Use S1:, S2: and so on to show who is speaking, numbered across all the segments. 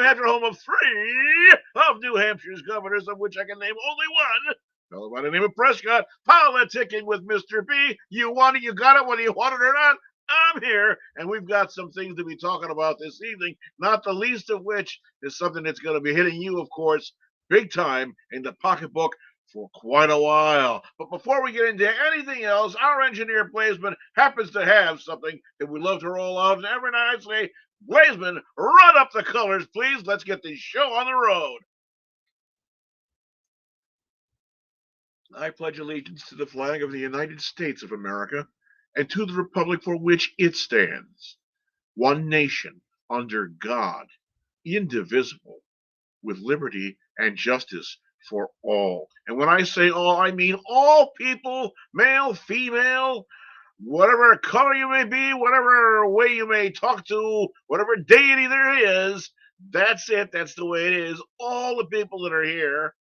S1: Hampshire, home of 3 of New Hampshire's governors, of which I can name only one. Fellow by the name of Prescott, politicking with Mr. B. You want it, you got it, whether you want it or not. I'm here, and we've got some things to be talking about this evening, not the least of which is something that's going to be hitting you, of course, big time in the pocketbook for quite a while. But before we get into anything else, our engineer, Blazeman, happens to have something that we'd love to roll out. And every night I say, Blazeman, run up the colors, please. Let's get this show on the road. I pledge allegiance to the flag of the United States of America and to the republic for which it stands, one nation, under God, indivisible, with liberty and justice for all. And when I say all, I mean all people, male, female, whatever color you may be, whatever way you may talk to, whatever deity there is. That's it. That's the way it is. All the people that are here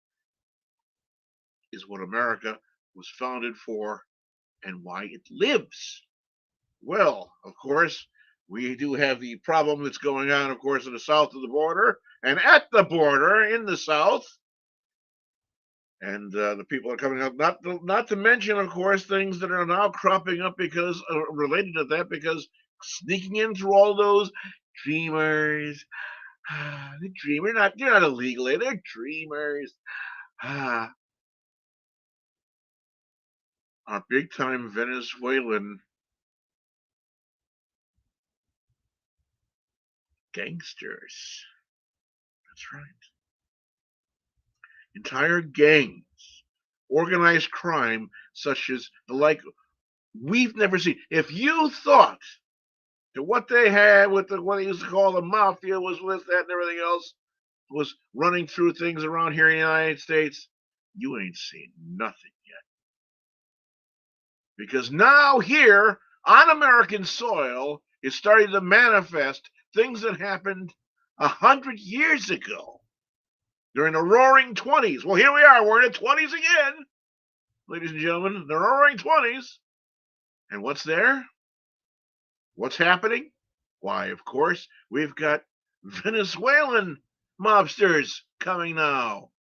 S1: is what America was founded for and why it lives. Well, of course, we do have the problem that's going on, of course, in the south of the border and at the border in the south. And the people are coming up. Not to mention, of course, things that are now cropping up because related to that, because sneaking in through all those dreamers, the dreamer, they're not illegal, they're dreamers. Our big time Venezuelan gangsters. That's right. Entire gangs, organized crime, such as the like we've never seen. If you thought that what they had with what they used to call the mafia was with that and everything else was running through things around here in the United States, you ain't seen nothing yet. Because now here on American soil is starting to manifest things that happened 100 years ago during the roaring 20s. Well, here we are. We're in the 20s again, ladies and gentlemen. The roaring 20s. And what's there? What's happening? Why, of course, we've got Venezuelan mobsters coming now,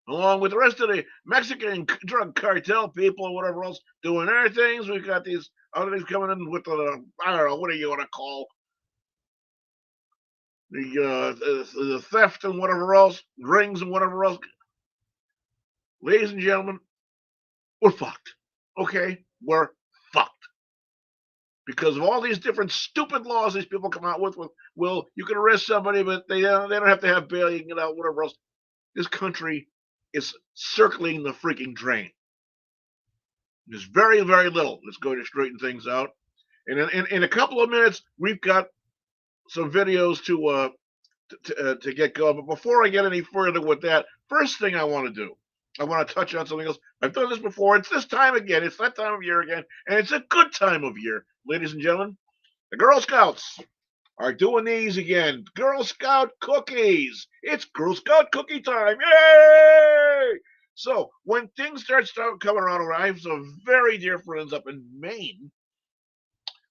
S1: along with the rest of the Mexican drug cartel people and whatever else doing their things. We've got these other things coming in with the, I don't know, what do you want to call the theft and whatever else, rings and whatever else. Ladies and gentlemen, we're fucked. Okay? We're fucked. Because of all these different stupid laws these people come out with, well, you can arrest somebody, but they don't have to have bail, you can get out, whatever else. This country is circling the freaking drain. There's very, very little that's going to straighten things out. And in a couple of minutes, we've got some videos to get going. But before I get any further with that, first thing I want to do, I want to touch on something else. I've done this before. It's this time again. It's that time of year again. And it's a good time of year, ladies and gentlemen. The Girl Scouts are doing these again. Girl Scout cookies. It's Girl Scout cookie time. Yay! So when things start coming around, I have some very dear friends up in Maine.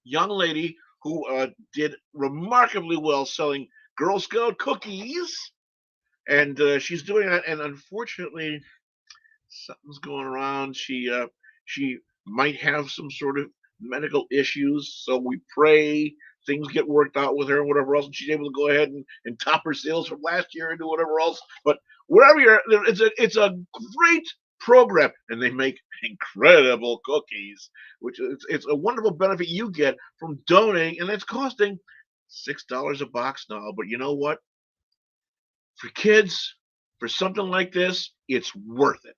S1: Young lady who did remarkably well selling Girl Scout cookies. And she's doing that. And unfortunately, something's going around. She might have some sort of medical issues. So we pray things get worked out with her and whatever else, and she's able to go ahead and top her sales from last year and do whatever else. But wherever you're, it's a great program, and they make incredible cookies, which it's a wonderful benefit you get from donating, and it's costing $6 a box now. But you know what? For kids, for something like this, it's worth it.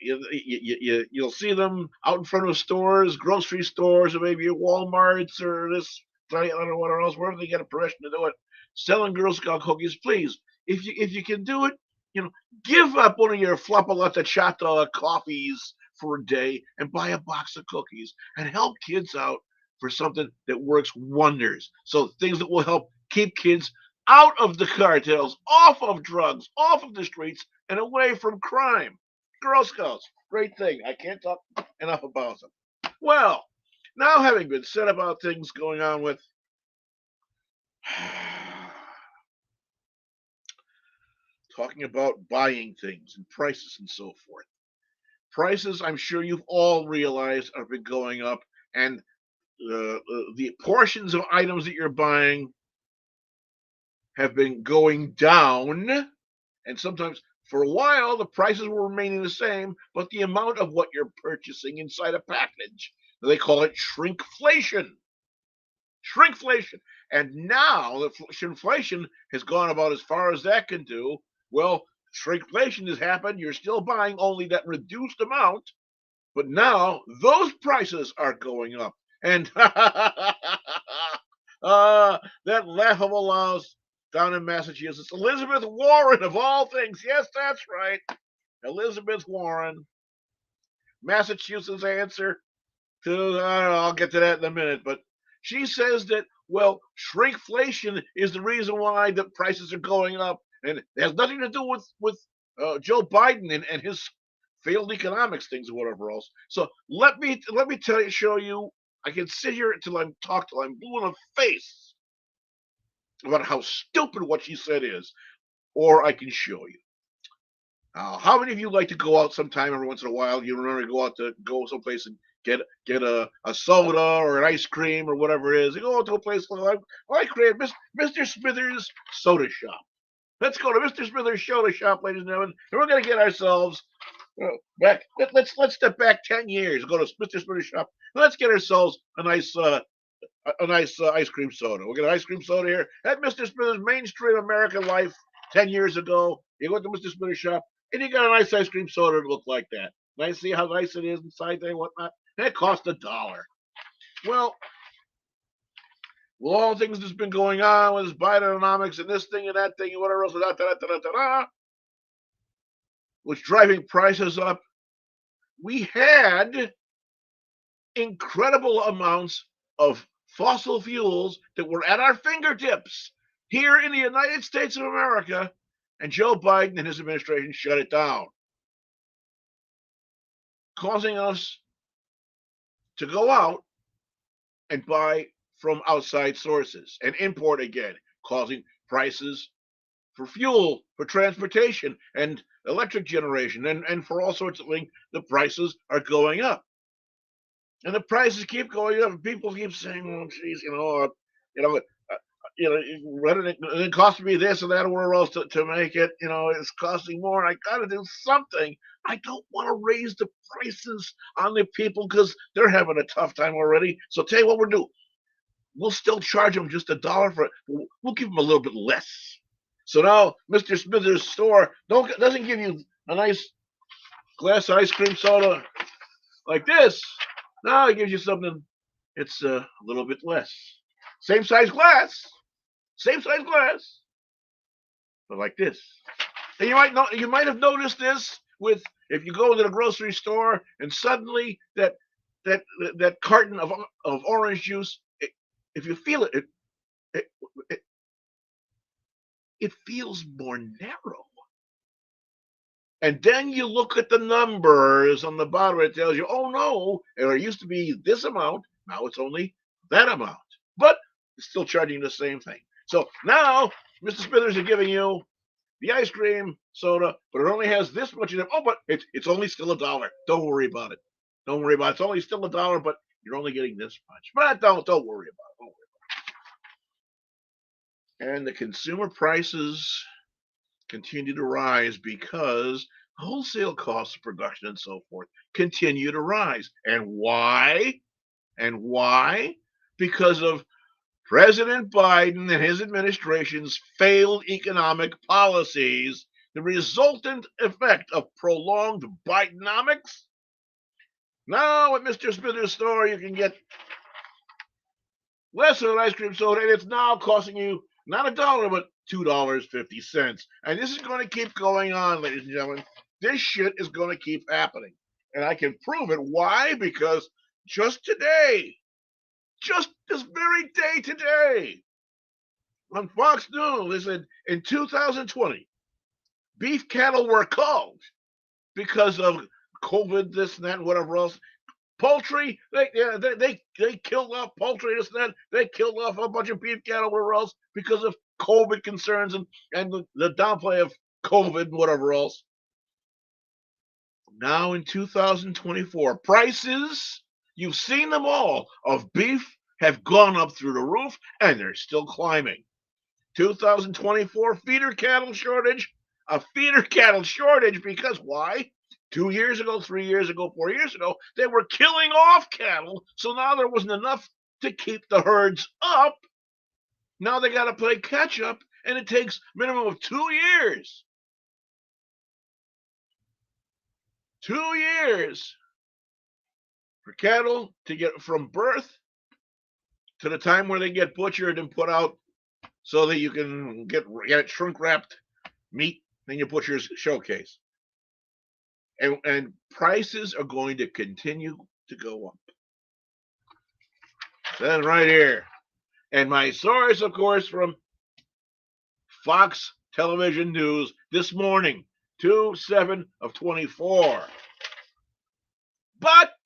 S1: You'll see them out in front of stores, grocery stores, or maybe at Walmart's or this, I don't know what else, wherever they get a permission to do it, selling Girl Scout cookies. Please, if you can do it, give up one of your Flopalata Chata coffees for a day and buy a box of cookies and help kids out for something that works wonders. So things that will help keep kids out of the cartels, off of drugs, off of the streets, and away from crime. Girl Scouts, great thing. I can't talk enough about them. Well, now having been said about things going on with talking about buying things and prices and so forth. Prices, I'm sure you've all realized, have been going up, and the portions of items that you're buying have been going down, and sometimes for a while the prices were remaining the same, but the amount of what you're purchasing inside a package, they call it shrinkflation. Shrinkflation. And now the shrinkflation has gone about as far as that can do. Well, shrinkflation has happened. You're still buying only that reduced amount, but now those prices are going up. And that laughable louse down in Massachusetts, Elizabeth Warren of all things. Yes, that's right. Elizabeth Warren, Massachusetts answer to, I don't know, I'll get to that in a minute, but she says that, well, shrinkflation is the reason why the prices are going up, and it has nothing to do with Joe Biden and his failed economics things or whatever else. So let me show you. I can sit here until I'm blue in the face about how stupid what she said is, or I can show you. How many of you like to go out sometime every once in a while? You remember to go someplace and get a soda or an ice cream or whatever it is. You go to a place like create Mr. Smithers Soda Shop. Let's go to Mr. Smithers Soda Shop, ladies and gentlemen, and we're gonna get ourselves back. Let's step back 10 years. Go to Mr. Smithers Shop. Let's get ourselves a nice ice cream soda. We'll get an ice cream soda here at Mr. Smithers mainstream American life 10 years ago. You go to Mr. Smithers Shop and you got a nice ice cream soda to look like that. Nice, see how nice it is inside there and whatnot. And it cost $1. Well, with all things that's been going on with this Bidenomics and this thing and that thing and whatever else, which driving prices up, we had incredible amounts of fossil fuels that were at our fingertips here in the United States of America, and Joe Biden and his administration shut it down, causing us to go out and buy from outside sources and import again, causing prices for fuel, for transportation, and electric generation, and for all sorts of things. The prices are going up. And the prices keep going up. And people keep saying, "Oh, geez, it cost me this or that or whatever else to make it. It's costing more. And I got to do something. I don't want to raise the prices on the people because they're having a tough time already. So tell you what we'll do. We'll still charge them just $1 for it. We'll give them a little bit less. So now Mr. Smithers' store doesn't give you a nice glass of ice cream soda like this. Now it gives you something. It's a little bit less. Same size glass, but like this. And you might have noticed this with if you go into the grocery store and suddenly that carton of orange juice, if you feel it, it feels more narrow. And then you look at the numbers on the bottom, it tells you, oh no, it used to be this amount, now it's only that amount. But it's still charging the same thing. So now Mr. Smithers is giving you the ice cream soda, but it only has this much in it. Oh, but it's only still $1. Don't worry about it. Don't worry about it. It's only still $1, but you're only getting this much. But don't worry about it. Don't worry about it. And the consumer prices continue to rise because wholesale costs of production and so forth continue to rise. And why? Because of President Biden and his administration's failed economic policies, the resultant effect of prolonged Bidenomics. Now at Mr. Smithers' store, you can get less of an ice cream soda, and it's now costing you not $1, but $2.50. And this is going to keep going on, ladies and gentlemen. This shit is going to keep happening. And I can prove it. Why? Because just today, just this very day today, on Fox News, they said in 2020, beef cattle were culled because of COVID, this and that, and whatever else. Poultry, they killed off poultry, this and that. They killed off a bunch of beef cattle, whatever else, because of COVID concerns and the downplay of COVID and whatever else. Now in 2024, prices, you've seen them all, of beef have gone up through the roof and they're still climbing. 2024 feeder cattle shortage, a feeder cattle shortage because why? 2 years ago, 3 years ago, 4 years ago, they were killing off cattle, so now there wasn't enough to keep the herds up. Now they got to play catch up, and it takes minimum of 2 years. 2 years for cattle to get from birth to the time where they get butchered and put out so that you can get it shrink wrapped meat in your butcher's showcase. And prices are going to continue to go up. Then right here. And my source, of course, from Fox Television News this morning, 2/7 of 24. But,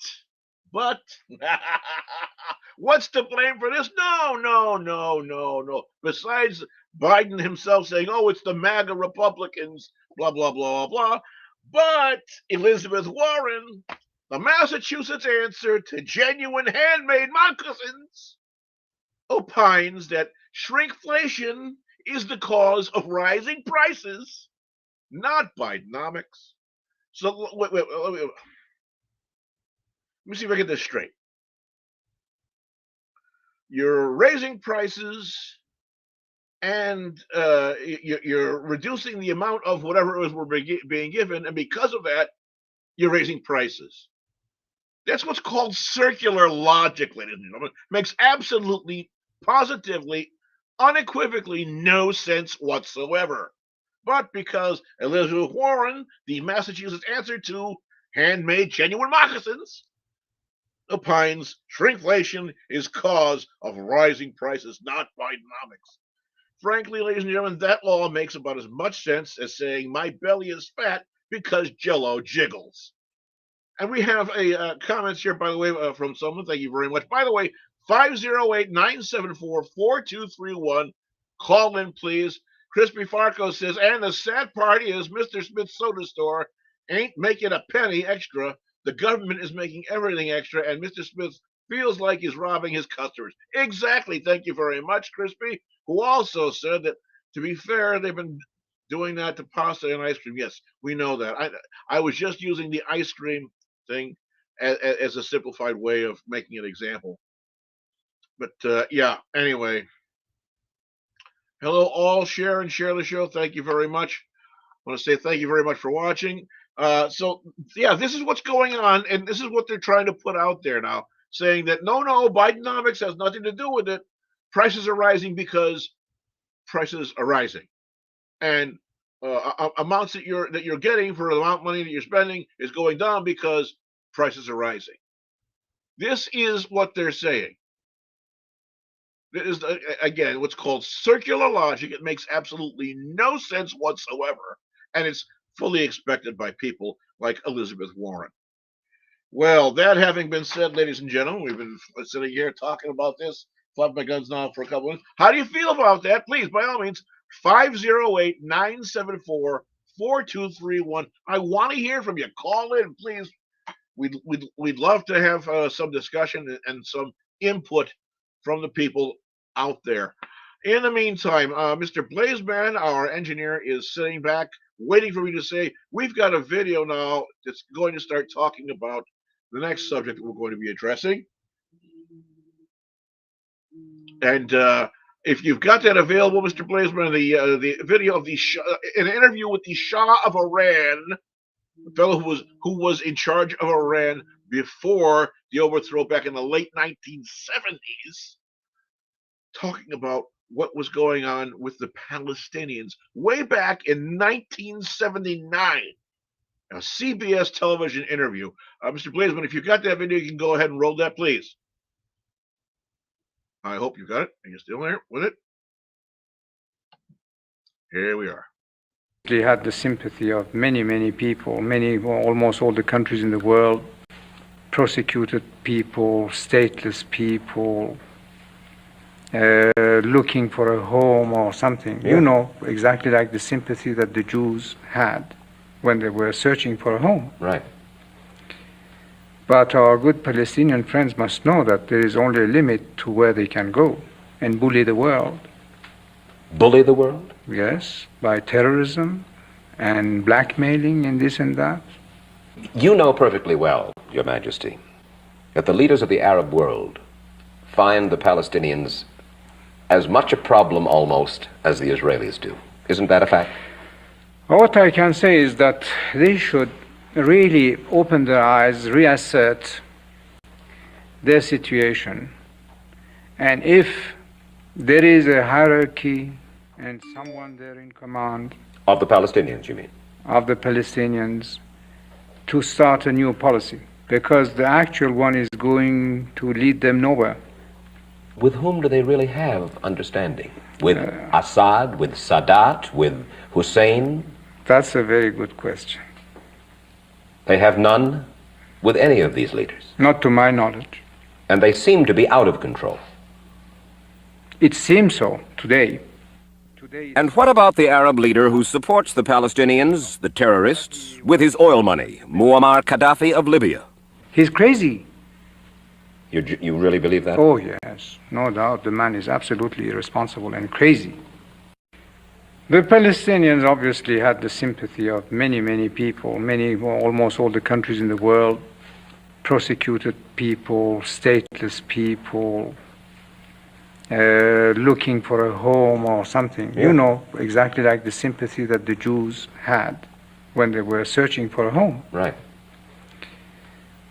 S1: what's to blame for this? No. Besides Biden himself saying, oh, it's the MAGA Republicans, blah, blah, blah, blah. But Elizabeth Warren, the Massachusetts answer to genuine handmade moccasins, opines that shrinkflation is the cause of rising prices, not Bidenomics. So wait. Let me see if I get this straight. You're raising prices and you're reducing the amount of whatever it was we're being given, and because of that, you're raising prices. That's what's called circular logic, ladies and gentlemen. Makes absolutely, positively, unequivocally no sense whatsoever. But because Elizabeth Warren, the Massachusetts answer to handmade genuine moccasins, opines shrinkflation is cause of rising prices, not Bidenomics. Frankly, ladies and gentlemen, that law makes about as much sense as saying my belly is fat because Jell-O jiggles. And we have a comments here, by the way, from someone. Thank you very much. By the way, 508-974-4231. Call in, please. Crispy Farco says, and the sad part is Mr. Smith's soda store ain't making a penny extra. The government is making everything extra, and Mr. Smith feels like he's robbing his customers. Exactly. Thank you very much, Crispy, who also said that, to be fair, they've been doing that to pasta and ice cream. Yes, we know that. I was just using the ice cream thing as a simplified way of making an example. But yeah, anyway. Hello, all. Share the show. Thank you very much. I want to say thank you very much for watching. So, yeah, this is what's going on, and this is what they're trying to put out there now, saying that, no, Bidenomics has nothing to do with it. Prices are rising because prices are rising. And amounts that you're getting for the amount of money that you're spending is going down because prices are rising. This is what they're saying. It is, again, what's called circular logic. It makes absolutely no sense whatsoever, and it's fully expected by people like Elizabeth Warren. Well, that having been said, ladies and gentlemen, we've been sitting here talking about this, flapping my guns now for a couple of minutes. How do you feel about that? Please, by all means, 508-974-4231. I want to hear from you. Call in, please. We'd love to have some discussion and some input from the people out there. In the meantime, Mr. Blazeman, our engineer, is sitting back waiting for me to say, we've got a video now that's going to start talking about the next subject that we're going to be addressing. And if you've got that available, Mr. Blazeman, the video of an interview with the Shah of Iran, the fellow who was in charge of Iran before the overthrow back in the late 1970s, talking about what was going on with the Palestinians way back in 1979. A CBS television interview. Mr. Blazeman, if you got that video, you can go ahead and roll that, please. I hope you got it. Are you still there with it? Here we are.
S2: They had the sympathy of many people, almost all the countries in the world, persecuted people, stateless people, looking for a home or something.
S3: Yeah.
S2: You know, exactly like the sympathy that the Jews had when they were searching for a home.
S3: Right.
S2: But our good Palestinian friends must know that there is only a limit to where they can go and bully the world.
S3: Bully the world?
S2: Yes, by terrorism and blackmailing and this and that.
S3: You know perfectly well, Your Majesty, that the leaders of the Arab world find the Palestinians as much a problem almost as the Israelis do. Isn't that a fact?
S2: What I can say is that they should really open their eyes, reassert their situation, and if there is a hierarchy and someone there in command
S3: Of the Palestinians, you mean?
S2: of the Palestinians, to start a new policy, because the actual one is going to lead them nowhere.
S3: With whom do they really have understanding? With Assad, with Sadat, with Hussein?
S2: That's a very good question.
S3: They have none with any of these leaders.
S2: Not to my knowledge.
S3: And they seem to be out of control.
S2: It seems so today.
S4: And what about the Arab leader who supports the Palestinians, the terrorists, with his oil money, Muammar Gaddafi of Libya?
S2: He's crazy.
S3: You really believe that?
S2: Oh, yes. No doubt the man is absolutely irresponsible and crazy. The Palestinians obviously had the sympathy of many, many people, almost all the countries in the world, persecuted people, stateless people, looking for a home or something.
S3: Yeah.
S2: You know, exactly like the sympathy that the Jews had when they were searching for a home.
S3: Right.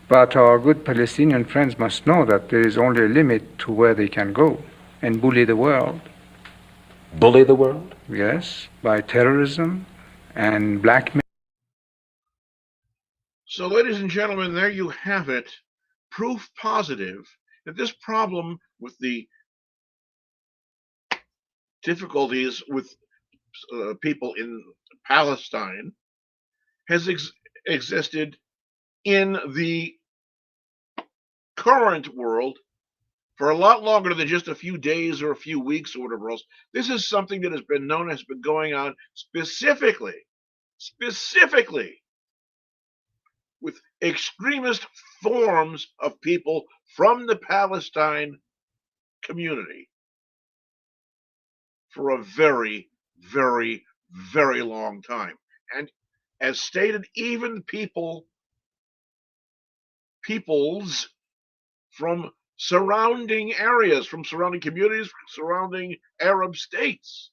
S2: But our good Palestinian friends must know that there is only a limit to where they can go and bully the world.
S3: Bully the world?
S2: Yes, by terrorism and blackmail.
S1: So, ladies and gentlemen, there you have it. Proof positive that this problem with the difficulties with people in Palestine has existed in the current world for a lot longer than just a few days or a few weeks or whatever else. This is something that has been going on specifically with extremist forms of people from the Palestine community for a very, very, very long time. And as stated, even peoples from surrounding areas, from surrounding communities, from surrounding Arab states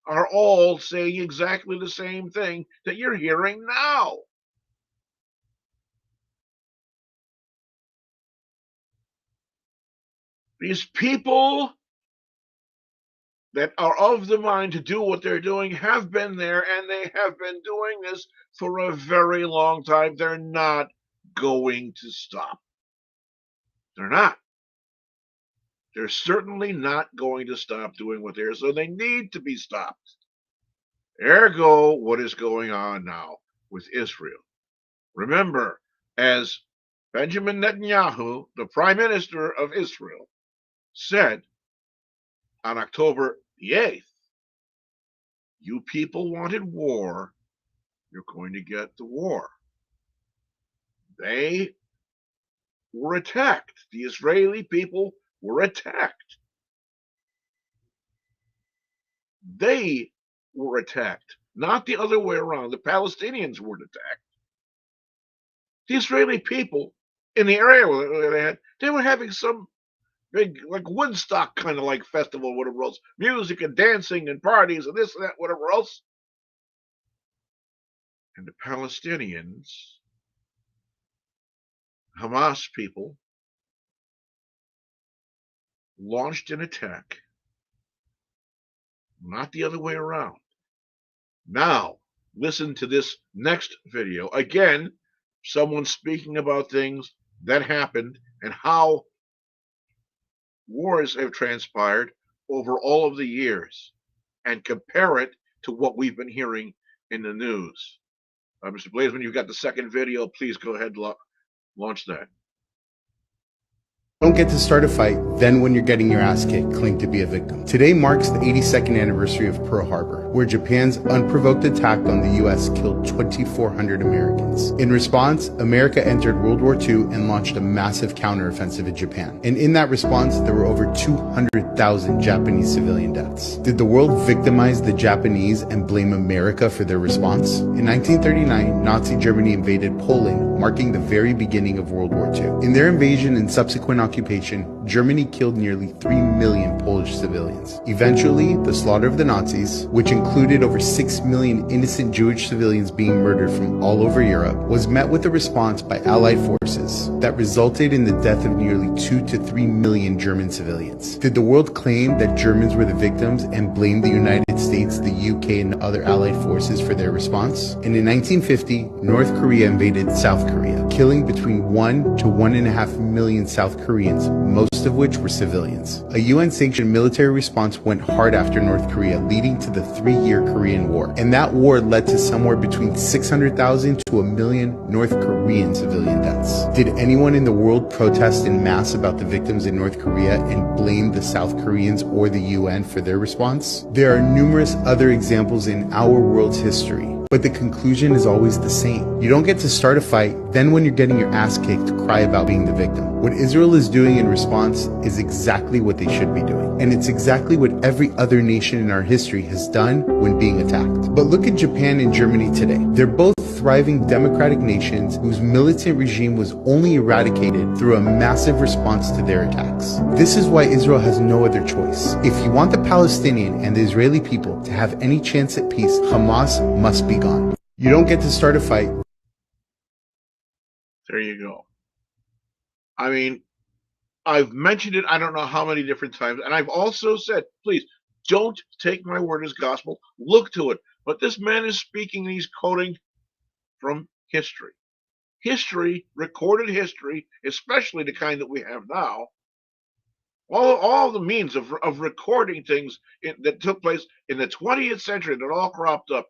S1: are all saying exactly the same thing that you're hearing now. These people that are of the mind to do what they're doing have been there, and they have been doing this for a very long time. They're not going to stop. They're not. They're certainly not going to stop doing what they're, so they need to be stopped. Ergo, what is going on now with Israel? Remember, as Benjamin Netanyahu, the Prime Minister of Israel, said on October the 8th, you people wanted war, you're going to get the war. They were attacked. The Israeli people were attacked. They were attacked, not the other way around. The Palestinians were attacked. The Israeli people in the area where they were having some big, like Woodstock kind of like festival, whatever else, music and dancing and parties and this and that, whatever else. And the Palestinians, Hamas people, launched an attack, not the other way around. Now, listen to this next video. Again, someone speaking about things that happened and how wars have transpired over all of the years, and compare it to what we've been hearing in the news. Mr. Blaze, when you've got the second video, please go ahead and launch that.
S5: Don't get to start a fight, then when you're getting your ass kicked, claim to be a victim. Today marks the 82nd anniversary of Pearl Harbor, where Japan's unprovoked attack on the US killed 2,400 Americans. In response, America entered World War II and launched a massive counteroffensive in Japan. And in that response, there were over 200,000 Japanese civilian deaths. Did the world victimize the Japanese and blame America for their response? In 1939, Nazi Germany invaded Poland, marking the very beginning of World War II. In their invasion and subsequent occupation, Germany killed nearly 3 million Polish civilians. Eventually, the slaughter of the Nazis, which included over 6 million innocent Jewish civilians being murdered from all over Europe, was met with a response by Allied forces that resulted in the death of nearly 2 to 3 million German civilians. Did the world claim that Germans were the victims and blame the United States, the UK, and other Allied forces for their response? And in 1950, North Korea invaded South Korea, killing between 1 to 1.5 million South Koreans, most of which were civilians. A UN-sanctioned military response went hard after North Korea, leading to the 3-year Korean War. And that war led to somewhere between 600,000 to 1 million North Korean civilian deaths. Did anyone in the world protest en masse about the victims in North Korea and blame the South Koreans or the UN for their response? There are numerous other examples in our world's history, but the conclusion is always the same. You don't get to start a fight, then when you're getting your ass kicked, cry about being the victim. What Israel is doing in response is exactly what they should be doing. And it's exactly what every other nation in our history has done when being attacked. But look at Japan and Germany today. They're both thriving democratic nations whose militant regime was only eradicated through a massive response to their attacks. This is why Israel has no other choice. If you want the Palestinian and the Israeli people to have any chance at peace, Hamas must be gone. You don't get to start a fight.
S1: There you go. I mean, I've mentioned it I don't know how many different times, and I've also said, please don't take my word as gospel. Look to it. But this man is speaking, and he's quoting from history. History, recorded history, especially the kind that we have now, all the means of recording things that took place in the 20th century that all cropped up,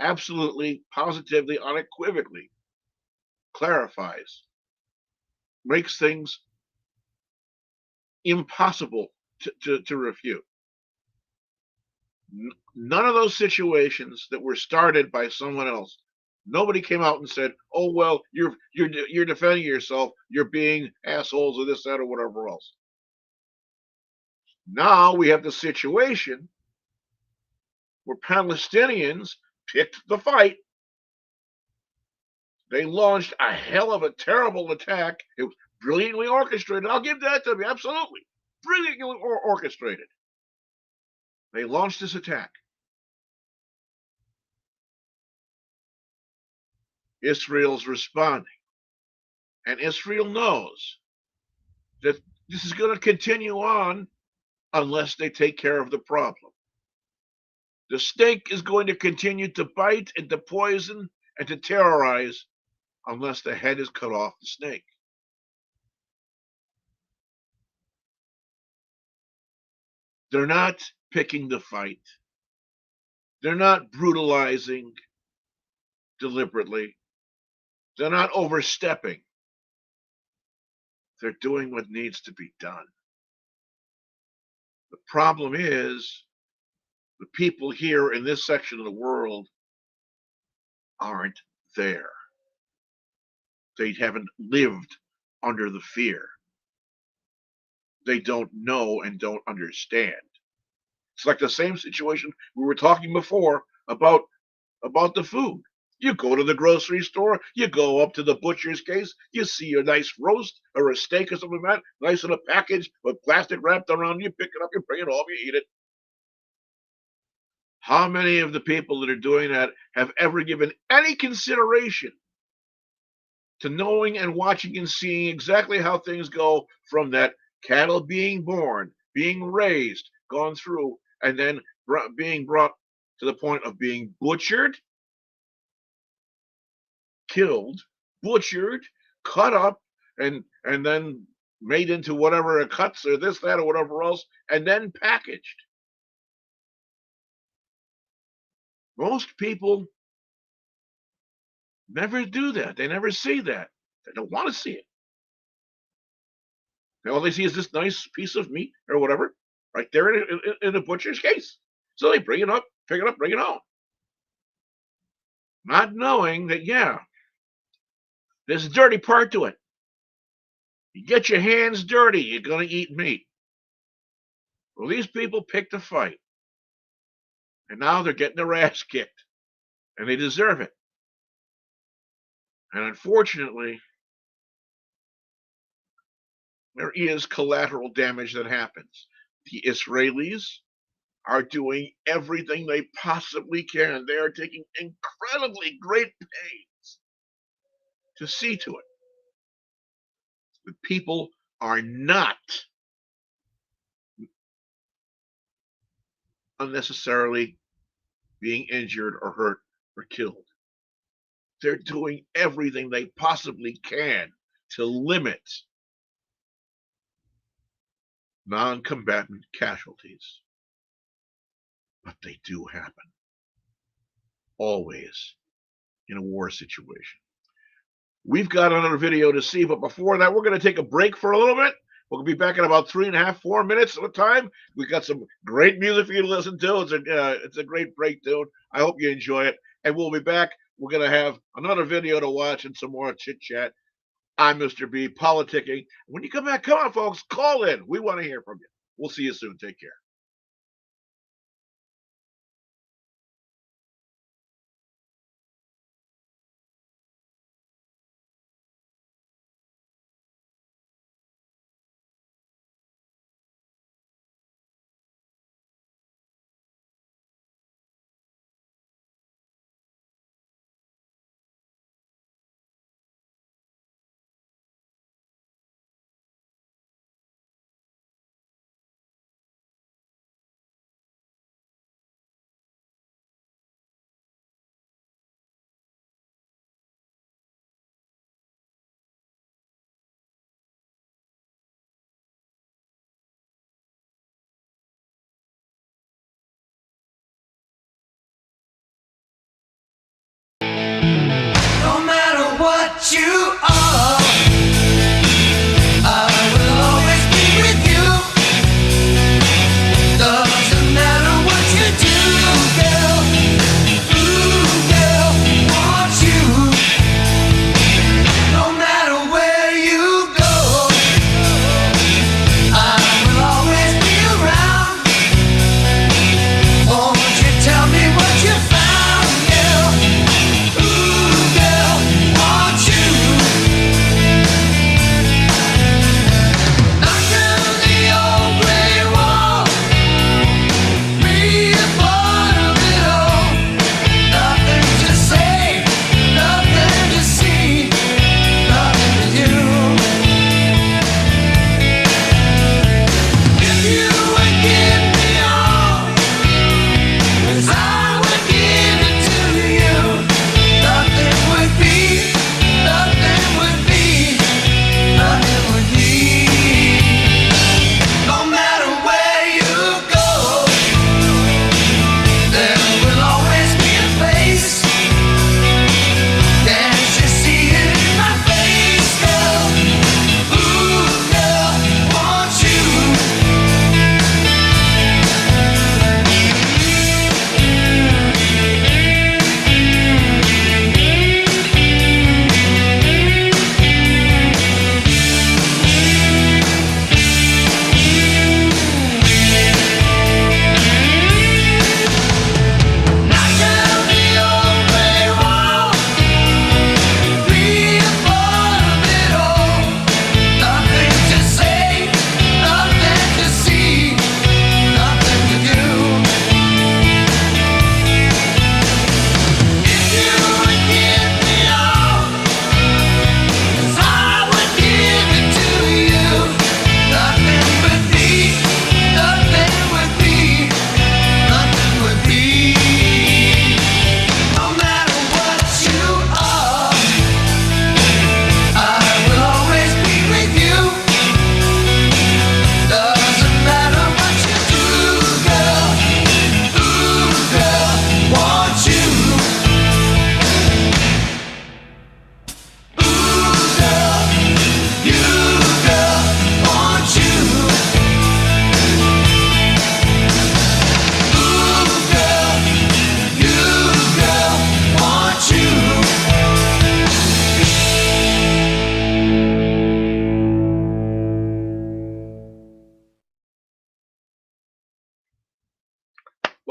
S1: absolutely, positively, unequivocally clarifies, makes things impossible to refute. None of those situations that were started by someone else, nobody came out and said, "Oh well, you're defending yourself. You're being assholes or this, that, or whatever else." Now we have the situation where Palestinians picked the fight. They launched a hell of a terrible attack. It was brilliantly orchestrated. I'll give that to them. Absolutely. Brilliantly orchestrated. They launched this attack. Israel's responding. And Israel knows that this is going to continue on unless they take care of the problem. The snake is going to continue to bite and to poison and to terrorize unless the head is cut off the snake. They're not picking the fight. They're not brutalizing deliberately. They're not overstepping. They're doing what needs to be done. The problem is the people here in this section of the world aren't there. They haven't lived under the fear. They don't know and don't understand. It's like the same situation we were talking before about the food. You go to the grocery store, you go up to the butcher's case, you see a nice roast or a steak or something like that, nice in a package with plastic wrapped around you, pick it up, you bring it home, you eat it. How many of the people that are doing that have ever given any consideration to knowing and watching and seeing exactly how things go from that cattle being born, being raised, gone through, and then being brought to the point of being butchered, killed, butchered, cut up, and then made into whatever cuts or this, that, or whatever else, and then packaged. Most people never do that. They never see that. They don't want to see it. And all they see is this nice piece of meat or whatever right there in a butcher's case. So they bring it up, pick it up, bring it home. Not knowing that, yeah, there's a dirty part to it. You get your hands dirty, you're going to eat meat. Well, these people picked a fight. And now they're getting their ass kicked. And they deserve it. And unfortunately, there is collateral damage that happens. The Israelis are doing everything they possibly can. They are taking incredibly great pains to see to it that people are not unnecessarily being injured or hurt or killed. They're doing everything they possibly can to limit non-combatant casualties. But they do happen. Always in a war situation. We've got another video to see, but before that, we're going to take a break for a little bit. We'll be back in about 3.5, 4 minutes at a time. We've got some great music for you to listen to. It's a great break tune. I hope you enjoy it. And we'll be back. We're going to have another video to watch and some more chit-chat. I'm Mr. B, politicking. When you come back, come on, folks, call in. We want to hear from you. We'll see you soon. Take care.
S6: No matter what you are, I will always be with you. Doesn't matter what you do, girl. Ooh, girl, want you. No matter where you go, I will always be around. Won't you tell me what you found, girl? Ooh, girl, want you.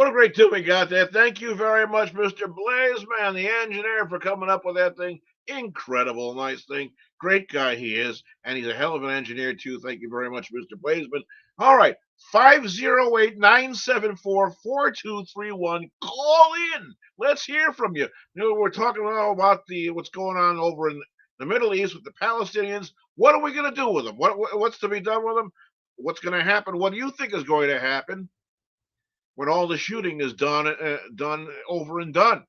S1: what a great tune we got there. Thank you very much, Mr. Blazeman, the engineer, for coming up with that thing. Incredible, nice thing. Great guy he is, and he's a hell of an engineer, too. Thank you very much, Mr. Blazeman. All right, 508-974-4231. Call in. Let's hear from you. We're talking now about what's going on over in the Middle East with the Palestinians. What are we going to do with them? What's to be done with them? What's going to happen? What do you think is going to happen when all the shooting is done over and done?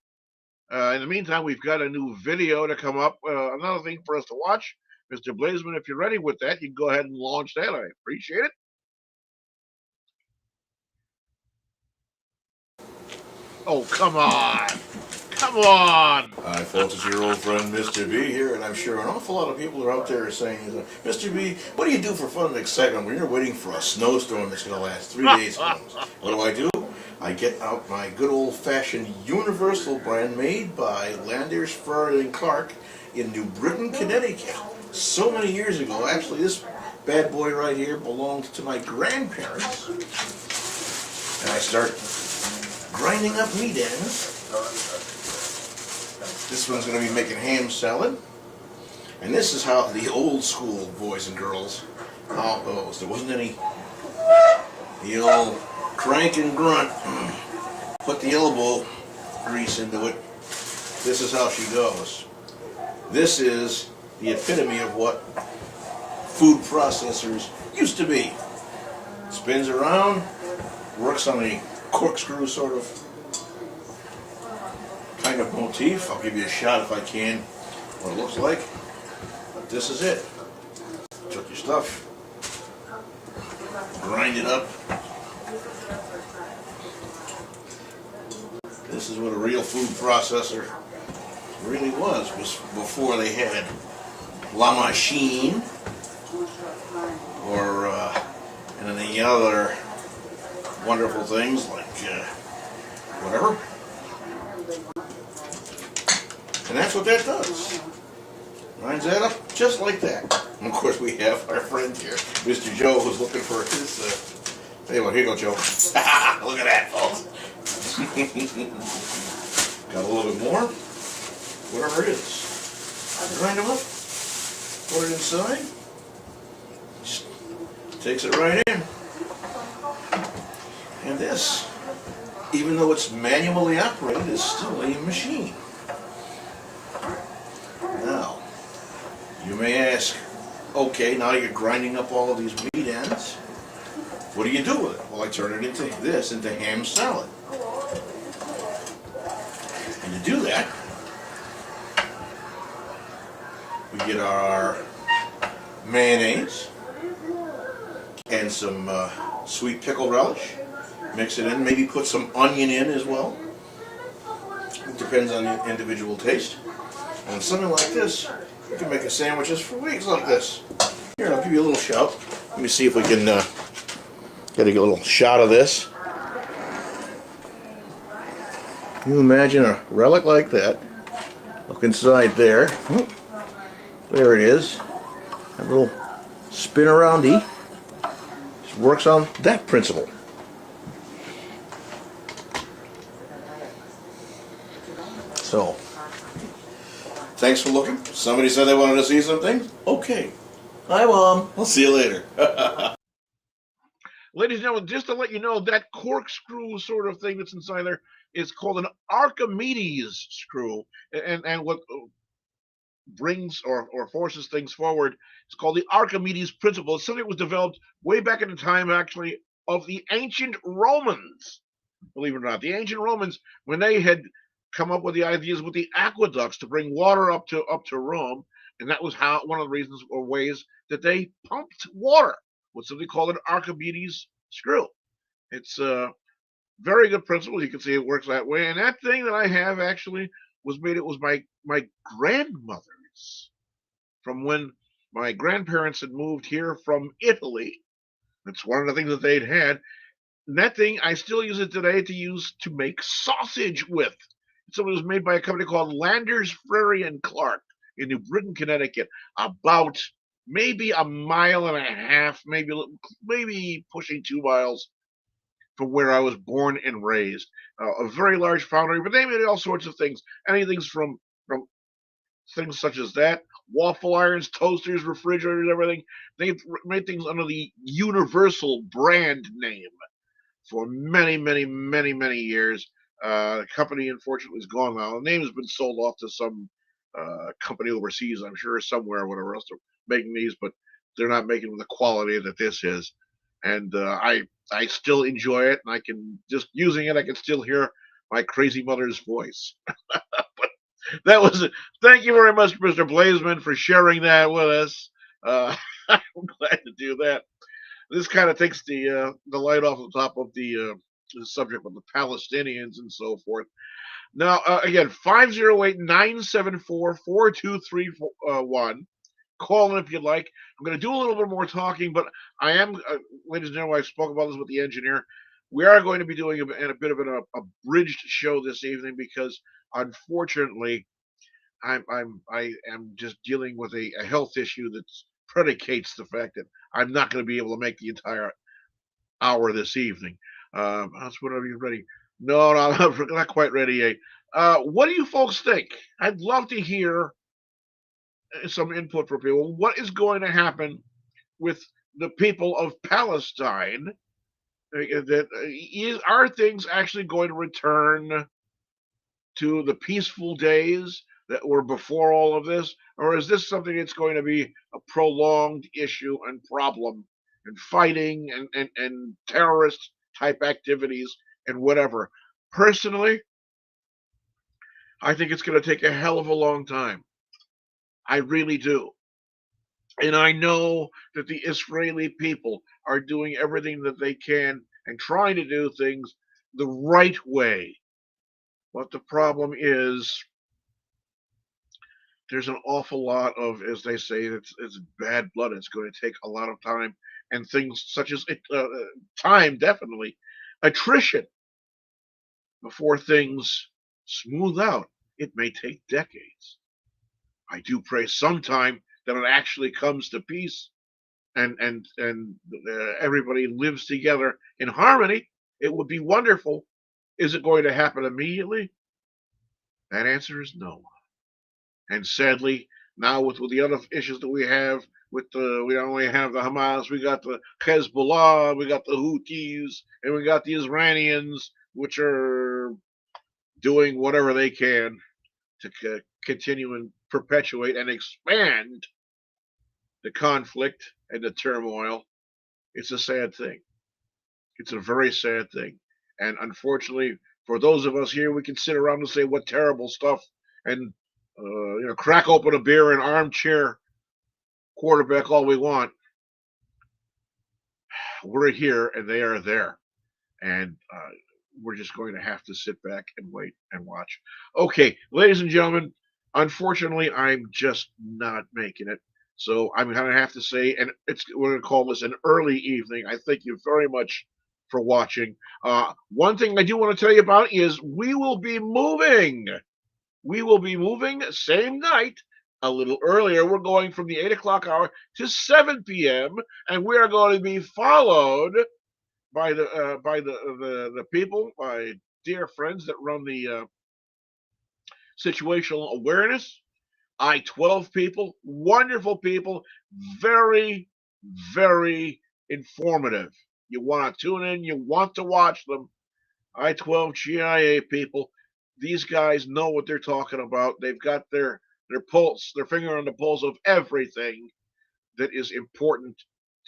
S1: In the meantime, we've got a new video to come up. Another thing for us to watch. Mr. Blazeman, if you're ready with that, you can go ahead and launch that. I appreciate it. Oh, come on. Come on.
S7: Hi, folks. It's your old friend, Mr. B here, and I'm sure an awful lot of people are out there saying, Mr. B, what do you do for fun and excitement when you're waiting for a snowstorm that's going to last 3 days? What do? I get out my good old-fashioned Universal brand made by Landers, Furry, and Clark in New Britain, Connecticut. So many years ago. Actually, this bad boy right here belonged to my grandparents. And I start grinding up meat ends. This one's going to be making ham salad. And this is how the old school boys and girls, how it goes. There wasn't any, the old crank and grunt, put the elbow grease into it. This is how she goes. This is the epitome of what food processors used to be. Spins around, works on a corkscrew sort of kind of motif. I'll give you a shot if I can what it looks like. But this is it. Took your stuff, grind it up. This is what a real food processor really was before they had La Machine or and any other wonderful things like whatever. And that's what that does. Lines that up just like that. And of course we have our friend here, Mr. Joe, who's looking for his, tell you what, here you go, Joe. Look at that, folks. Got a little bit more. Whatever it is. Grind them up. Put it inside. Just takes it right in. And this, even though it's manually operated, is still a machine. Now, you may ask, okay, now you're grinding up all of these meat ends. What do you do with it? Well, I turn it into ham salad. And to do that, we get our mayonnaise and some sweet pickle relish. Mix it in, maybe put some onion in as well. It depends on the individual taste. And something like this, you can make sandwiches for weeks like this. Here, I'll give you a little shout. Let me see if we can get a little shot of this. Can you imagine a relic like that? Look inside there. There it is. A little spin aroundy. Just works on that principle. So, thanks for looking. Somebody said they wanted to see something. Okay. Hi, Mom. I'll see you later.
S1: Ladies and gentlemen, just to let you know, that corkscrew sort of thing that's inside there is called an Archimedes screw. And what brings or forces things forward is called the Archimedes principle. It's something that was developed way back in the time, actually, of the ancient Romans. Believe it or not. The ancient Romans, when they had come up with the ideas with the aqueducts to bring water up to Rome, and that was how one of the reasons or ways that they pumped water with something called an Archimedes screw. It's a very good principle. You can see it works that way. And that thing that I have actually was made. It was my grandmother's from when my grandparents had moved here from Italy. It's one of the things that they'd had. And that thing, I still use it today to make sausage with. So it was made by a company called Landers, Furry, and Clark in New Britain, Connecticut, about maybe a mile and a half, maybe pushing 2 miles from where I was born and raised. A very large foundry, but they made all sorts of things. Anything from things such as that, waffle irons, toasters, refrigerators, everything. They made things under the Universal brand name for many, many, many, many years. The company, unfortunately, is gone now. The name has been sold off to some company overseas, I'm sure, somewhere, or whatever else. They're making these, but they're not making them the quality that this is. And I still enjoy it, and I can just using it. I can still hear my crazy mother's voice. But that was it. Thank you very much, Mr. Blazeman, for sharing that with us. I'm glad to do that. This kind of takes the light off the top of the subject of the Palestinians and so forth. Now, again, 508-974-4231. Call in if you'd like. I'm going to do a little bit more talking, but I am, ladies and gentlemen, I spoke about this with the engineer. We are going to be doing a bit of an abridged show this evening because, unfortunately, I am just dealing with a health issue that predicates the fact that I'm not going to be able to make the entire hour this evening. That's whenever you're ready. No, no, I'm not quite ready yet. What do you folks think? I'd love to hear some input from people. What is going to happen with the people of Palestine? Are things actually going to return to the peaceful days that were before all of this, or is this something that's going to be a prolonged issue and problem and fighting and terrorist type activities and whatever? Personally, I think it's going to take a hell of a long time. I really do. And I know that the Israeli people are doing everything that they can and trying to do things the right way. But the problem is there's an awful lot of, as they say, it's bad blood. It's going to take a lot of time and things such as time, definitely, attrition before things smooth out. It may take decades. I do pray sometime that it actually comes to peace and everybody lives together in harmony. It would be wonderful. Is it going to happen immediately? That answer is no. And sadly, now with the other issues that we have, we don't only have the Hamas, we got the Hezbollah, we got the Houthis, and we got the Iranians, which are doing whatever they can to continue and perpetuate and expand the conflict and the turmoil. It's a sad thing. It's a very sad thing. And unfortunately, for those of us here, we can sit around and say what terrible stuff and crack open a beer and armchair quarterback all we want. We're here and they are there. And we're just going to have to sit back and wait and watch. Okay, ladies and gentlemen, unfortunately, I'm just not making it. So I'm going to have to say, and we're going to call this an early evening. I thank you very much for watching. One thing I do want to tell you about is we will be moving. We will be moving same night, a little earlier. We're going from the 8 o'clock hour to 7 p.m. and we are going to be followed by the people, my dear friends that run the situational awareness. I-12 people, wonderful people, very, very informative. You want to tune in, you want to watch them. I-12 GIA people, these guys know what they're talking about. They've got their pulse, their finger on the pulse of everything that is important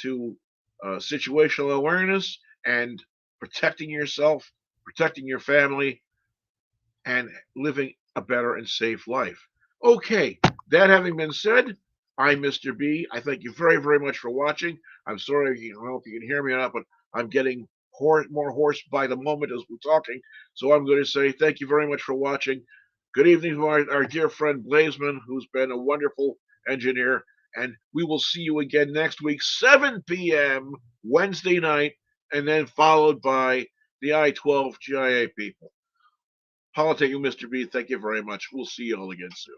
S1: to situational awareness and protecting yourself, protecting your family, and living a better and safe life. Okay, that having been said, I'm Mr. B. I thank you very, very much for watching. I'm sorry, I don't know if you can hear me or not, but I'm getting more hoarse by the moment as we're talking. So I'm going to say thank you very much for watching. Good evening to our dear friend Blazeman, who's been a wonderful engineer. And we will see you again next week, 7 p.m. Wednesday night, and then followed by the I-12 GIA people. Politicking, Mr. B, thank you very much. We'll see you all again soon.